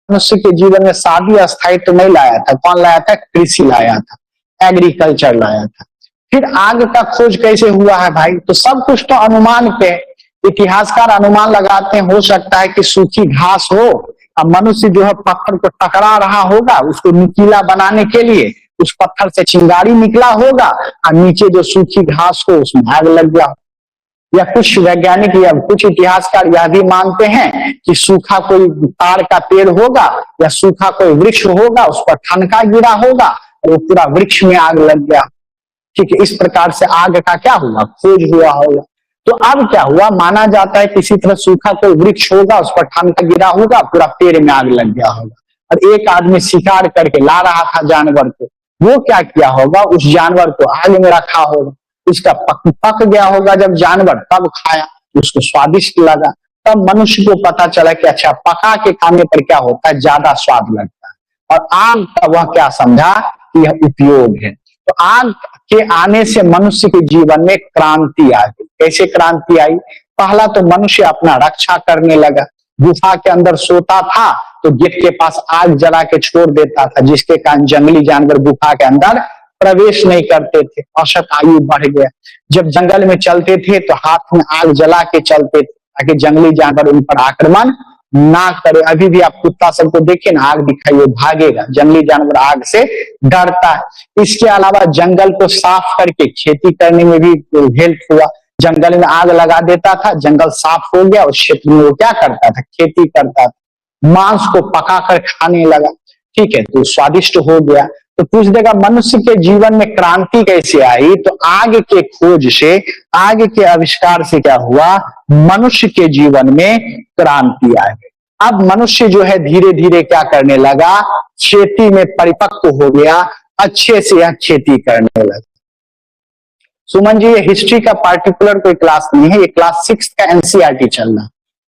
मनुष्य के जीवन में शादी अस्थायित्व नहीं लाया था, कौन लाया था, कृषि लाया था, एग्रीकल्चर लाया था। फिर आग का खोज कैसे हुआ है भाई, तो सब कुछ तो अनुमान पे, इतिहासकार अनुमान लगाते हैं, हो सकता है कि सूखी घास हो, अब मनुष्य जो है पत्थर को टकरा रहा होगा, उसको नुकीला बनाने के लिए उस पत्थर से चिंगारी निकला होगा, और नीचे जो सूखी घास हो उसमें आग लग गया। या कुछ वैज्ञानिक या कुछ इतिहासकार यह भी मानते हैं कि सूखा कोई ताड़ का पेड़ होगा या सूखा कोई वृक्ष होगा, उस पर ठनका गिरा होगा और वो पूरा वृक्ष में आग लग गया। ठीक है, इस प्रकार से आग का क्या हुआ, खोज हुआ होगा। तो अब क्या हुआ, माना जाता है किसी तरह सूखा कोई वृक्ष होगा, उस पर ठनका गिरा होगा, पूरा पेड़ में आग लग गया होगा, और एक आदमी शिकार करके ला रहा था जानवर को, वो क्या किया होगा, उस जानवर को आग में रखा होगा, उसका पक गया होगा जब जानवर, तब खाया, उसको स्वादिष्ट लगा, तब मनुष्य को पता चला कि अच्छा पका के खाने पर क्या होता है, ज्यादा स्वाद लगता है, और आग का वह क्या समझा कि यह उपयोग है। तो आग के आने से मनुष्य के जीवन में क्रांति आ गई। कैसे क्रांति आई, पहला तो मनुष्य अपना रक्षा करने लगा। गुफा के अंदर सोता था तो गेट के पास आग जला के छोड़ देता था, जिसके कारण जंगली जानवर गुफा के अंदर प्रवेश नहीं करते थे, औसत आयु बढ़ गया। जब जंगल में चलते थे तो हाथ में आग जला के चलते थे ताकि जंगली जानवर उन पर आक्रमण ना करे। अभी भी आप कुत्ता सबको देखिए ना, आग दिखाई वो भागेगा, जंगली जानवर आग से डरता है। इसके अलावा जंगल को साफ करके खेती करने में भी हेल्प हुआ। जंगल में आग लगा देता था, जंगल साफ हो गया, उस क्षेत्र में वो क्या करता था, खेती करता था, मांस को पका कर खाने लगा। ठीक है, तो स्वादिष्ट हो गया। तो पूछ देगा मनुष्य के जीवन में क्रांति कैसे आई, तो आग के खोज से, आग के आविष्कार से क्या हुआ, मनुष्य के जीवन में क्रांति आ गई। अब मनुष्य जो है धीरे धीरे क्या करने लगा, खेती में परिपक्व हो गया, अच्छे से यह खेती करने लगा। सुमन जी, ये हिस्ट्री का पार्टिकुलर कोई क्लास नहीं है, ये क्लास 6 का एनसीईआरटी चल रहा है।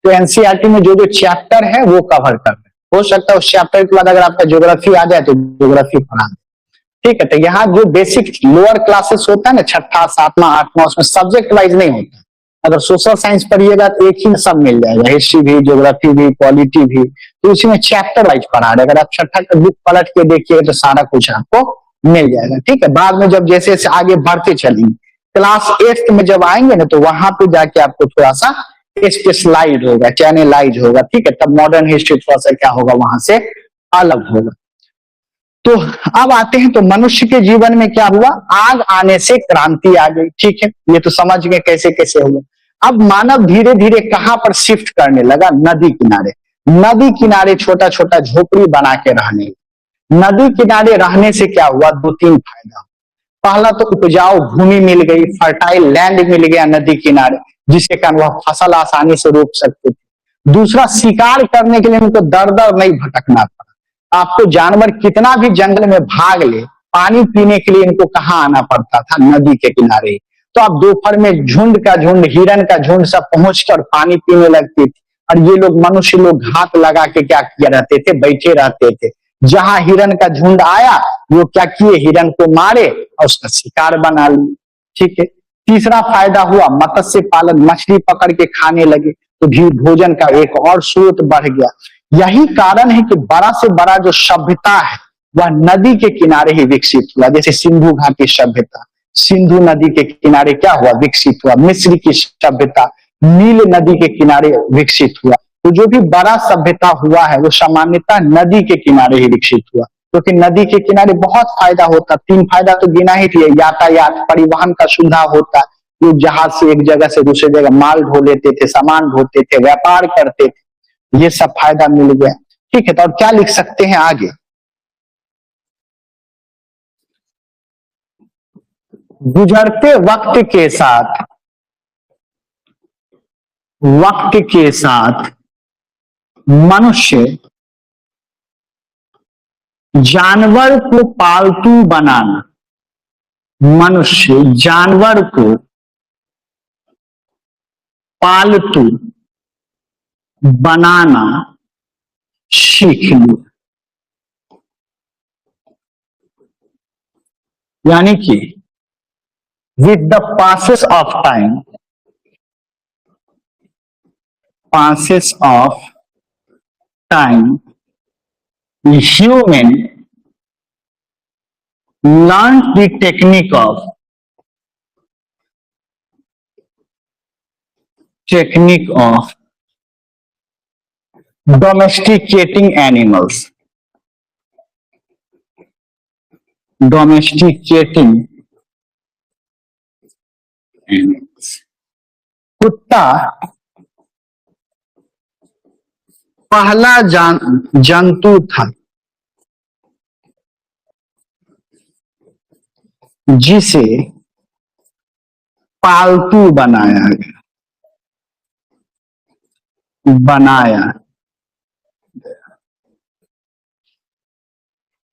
तो एनसीईआरटी में जो जो चैप्टर है वो कवर कर रहे हैं। हो सकता है उस चैप्टर के बाद अगर आपका ज्योग्राफी आ जाए तो ज्योग्राफी पढ़ा। ठीक है, तो यहाँ जो बेसिक लोअर क्लासेस होता है ना, छठा, सातवां, आठवां, उसमें सब्जेक्ट वाइज नहीं होता। अगर सोशल साइंस पढ़िएगा तो एक ही में सब मिल जाएगा, हिस्ट्री भी, ज्योग्राफी भी, पॉलिटी भी, तो उसी में चैप्टर वाइज पढ़ा रहे। अगर आप छठा का बुक पलट के देखिएगा तो सारा कुछ आपको मिल जाएगा। ठीक है, बाद में जब जैसे जैसे आगे बढ़ते चलेंगे, क्लास 8 में जब आएंगे ना तो वहां पे जाके आपको थोड़ा सा स्पेशलाइज होगा, चैनलाइज होगा। ठीक है, तब मॉडर्न हिस्ट्री थोड़ा सा क्या होगा, वहां से अलग होगा। तो अब आते हैं तो मनुष्य के जीवन में क्या हुआ, आग आने से क्रांति आ गई। ठीक है, ये तो समझ गए कैसे कैसे हुआ। अब मानव धीरे धीरे कहां पर शिफ्ट करने लगा, नदी किनारे। नदी किनारे छोटा छोटा झोपड़ी बना के रहने। नदी किनारे रहने से क्या हुआ, 2-3 फायदा। पहला तो उपजाऊ भूमि मिल गई, फर्टाइल लैंड मिल गया नदी किनारे, जिसके कारण वह फसल आसानी से रोक सकते थे। दूसरा, शिकार करने के लिए उनको दर दर नहीं भटकना पड़ा। आपको जानवर कितना भी जंगल में भाग ले, पानी पीने के लिए इनको कहाँ आना पड़ता था, नदी के किनारे। तो आप दोपहर में झुंड का झुंड, हिरन का झुंड सब पहुंचकर पानी पीने लगते थे, और ये लोग मनुष्य लोग घात लगा के क्या किया रहते थे, बैठे रहते थे। जहां हिरन का झुंड आया वो क्या किए, हिरन को मारे और उसका शिकार बना लिए। ठीक है, तीसरा फायदा हुआ मत्स्य पालन, मछली पकड़ के खाने लगे, तो भी भोजन का एक और स्रोत बढ़ गया। यही कारण है कि बड़ा से बड़ा जो सभ्यता है वह नदी के किनारे ही विकसित हुआ। जैसे सिंधु घाटी सभ्यता, सिंधु नदी के किनारे क्या हुआ, विकसित हुआ। मिस्र की सभ्यता नील नदी के किनारे विकसित हुआ। तो जो भी बड़ा सभ्यता हुआ है वो सामान्यतः नदी के किनारे ही विकसित हुआ, क्योंकि नदी के किनारे बहुत फायदा होता। 3 फायदा तो गिना ही दिए, यातायात, परिवहन का सुविधा होता, लोग जहाज से एक जगह से दूसरी जगह माल ढो लेते थे, सामान ढोते थे, व्यापार करते थे, ये सब फायदा मिल गया। ठीक है, तो और क्या लिख सकते हैं आगे, गुजरते वक्त के साथ मनुष्य जानवर को पालतू बनाना, मनुष्य जानवर को पालतू बनाना सीख लिया। यानी कि with the passes of time, human learned the technique of domesticating animals, कुत्ता पहला जंतु था जिसे पालतू बनाया,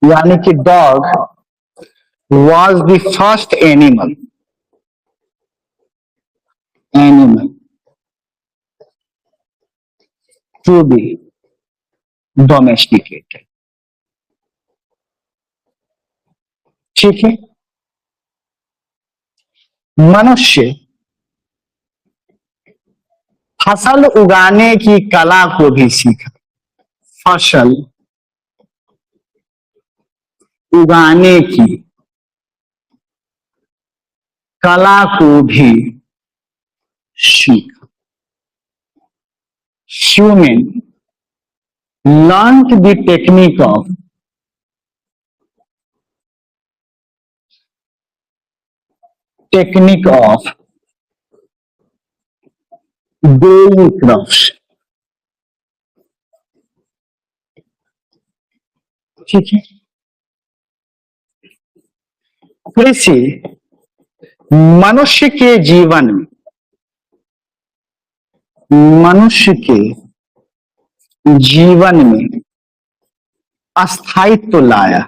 यानी कि dog was the first animal to be domesticated। ठीक है, मनुष्य फसल उगाने की कला को भी सीखा, फसल उगाने की कला को भी सीखा। Human learned the technique of growing crops। ठीक है, कृषि मनुष्य के जीवन में अस्थायित्व लाया।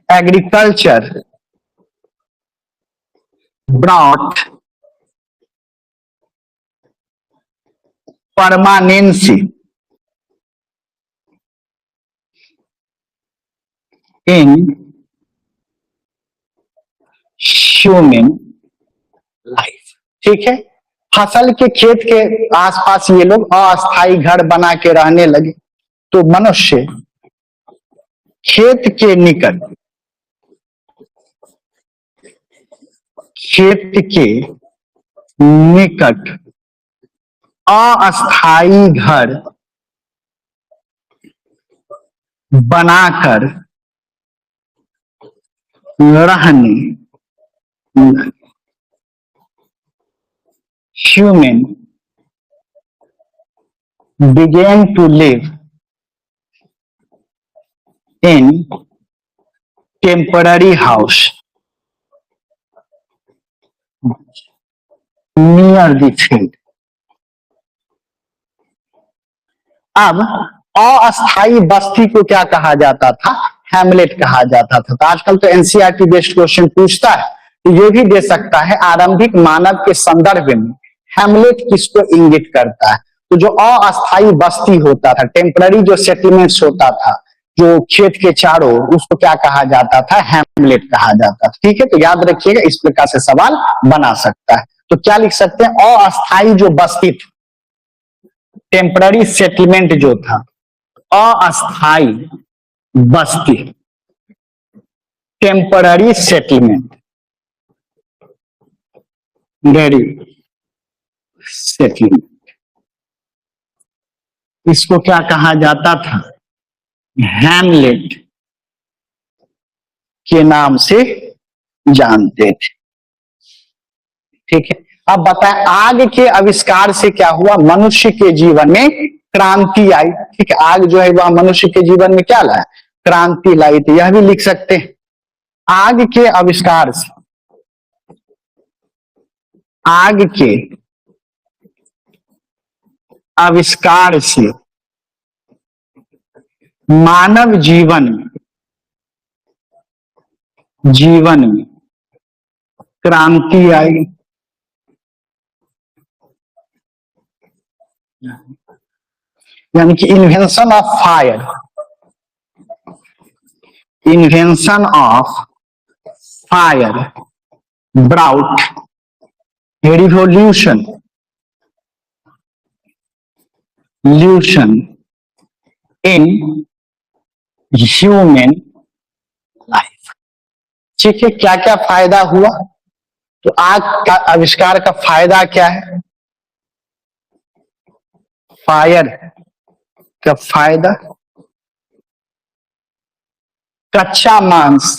Agriculture brought permanency in human life। ठीक है, फसल के खेत के आसपास ये लोग अस्थायी घर बना के रहने लगे, तो मनुष्य खेत के निकट अस्थायी घर बनाकर रहने लगे। Human began to live in temporary house near the field। अब अस्थायी बस्ती को क्या कहा जाता था, हैमलेट कहा जाता था। तो आजकल तो एनसीईआरटी बेस्ड क्वेश्चन पूछता है, तो ये भी दे सकता है आरंभिक मानव के संदर्भ में हैमलेट किसको इंगित करता है। तो जो अस्थायी बस्ती होता था, टेम्पररी जो सेटलमेंट्स होता था जो खेत के चारों, उसको क्या कहा जाता था, हैमलेट कहा जाता था। ठीक है, तो याद रखिएगा, इस प्रकार से सवाल बना सकता है। तो क्या लिख सकते हैं, अस्थायी जो बस्ती थी टेम्पररी सेटलमेंट जो था, अस्थाई बस्ती, टेम्पररी सेटलमेंट, टेम्पररी सेटलमेंट, इसको क्या कहा जाता था? हैमलेट के नाम से जानते थे। ठीक है, अब बताएं आग के आविष्कार से क्या हुआ? मनुष्य के जीवन में क्रांति आई। ठीक है, आग जो है वह मनुष्य के जीवन में क्या लाया? क्रांति लाई थी। यह भी लिख सकते हैं, आग के आविष्कार से, आग के आविष्कार से मानव जीवन में क्रांति आई। यानी कि invention of fire, invention of fire brought revolution in human life. ठीक है, क्या क्या फायदा हुआ? तो आग का आविष्कार का फायदा क्या है? फायर का फायदा, कच्चा मांस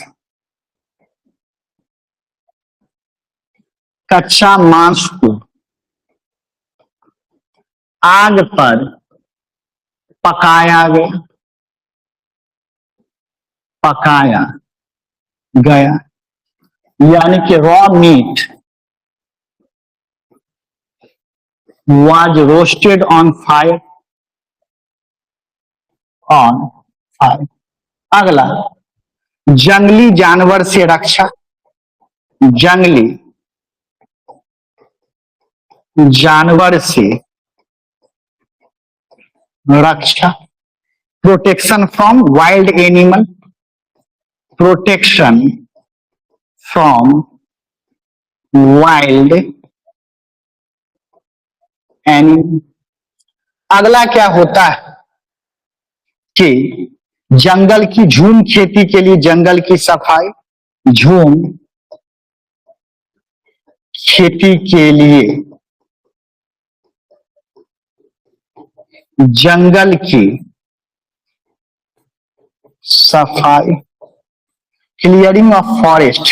को आग पर पकाया गया, यानी कि raw meat was roasted on fire, अगला, जंगली जानवर से रक्षा, जंगली जानवर से रक्षा, protection from wild animal, protection from wild animal. अगला क्या होता है कि जंगल की झूम खेती के लिए जंगल की सफाई, झूम खेती के लिए जंगल की सफाई, clearing of forest,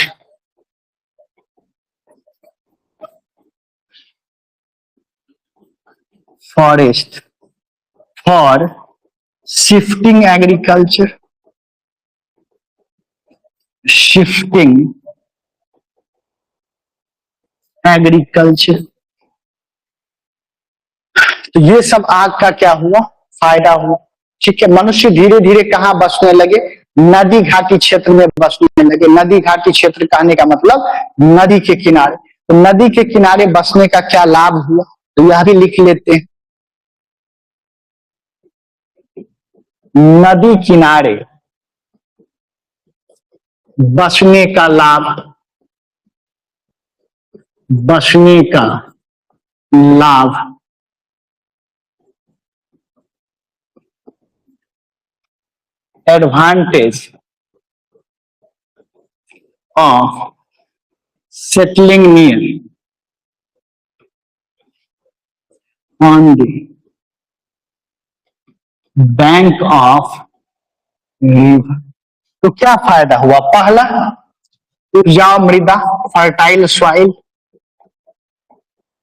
for shifting agriculture, तो ये सब आग का क्या हुआ? फायदा हुआ। ठीक है, मनुष्य धीरे धीरे कहां बसने लगे? नदी घाटी क्षेत्र में बसने लगे। नदी घाटी क्षेत्र कहने का मतलब नदी के किनारे। तो नदी के किनारे बसने का क्या लाभ हुआ? तो यह भी लिख लेते हैं, नदी किनारे बसने का लाभ, बसने का लाभ, advantage of settling near on the bank of river. तो क्या फायदा हुआ? पहला, उपजाऊ मृदा, फर्टाइल सॉइल,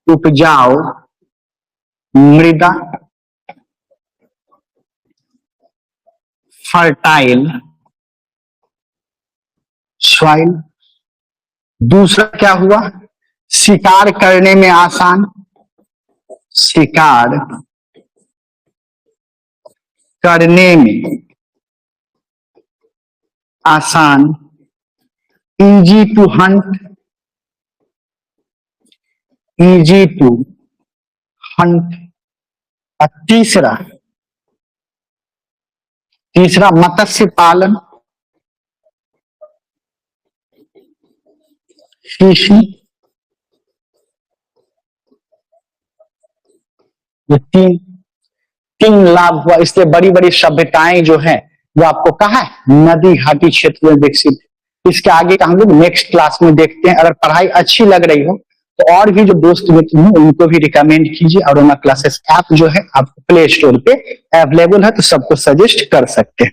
उपजाऊ मृदा, फर्टाइल सॉइल। दूसरा क्या हुआ? शिकार करने में आसान, शिकार करने में आसान, easy to hunt, easy to hunt. और तीसरा मत्स्य पालन, फिशिंग। ये तीन तीन लाभ हुआ, इसलिए बड़ी बड़ी सभ्यताएं जो है वो आपको कहा है नदी घाटी क्षेत्र में विकसित। इसके आगे का हम लोग नेक्स्ट क्लास में देखते हैं। अगर पढ़ाई अच्छी लग रही हो तो और भी जो दोस्त मित्र हैं उनको भी रिकमेंड कीजिए। अरोमा क्लासेस ऐप जो है आपको प्ले स्टोर पे अवेलेबल है, तो सबको सजेस्ट कर सकते हैं।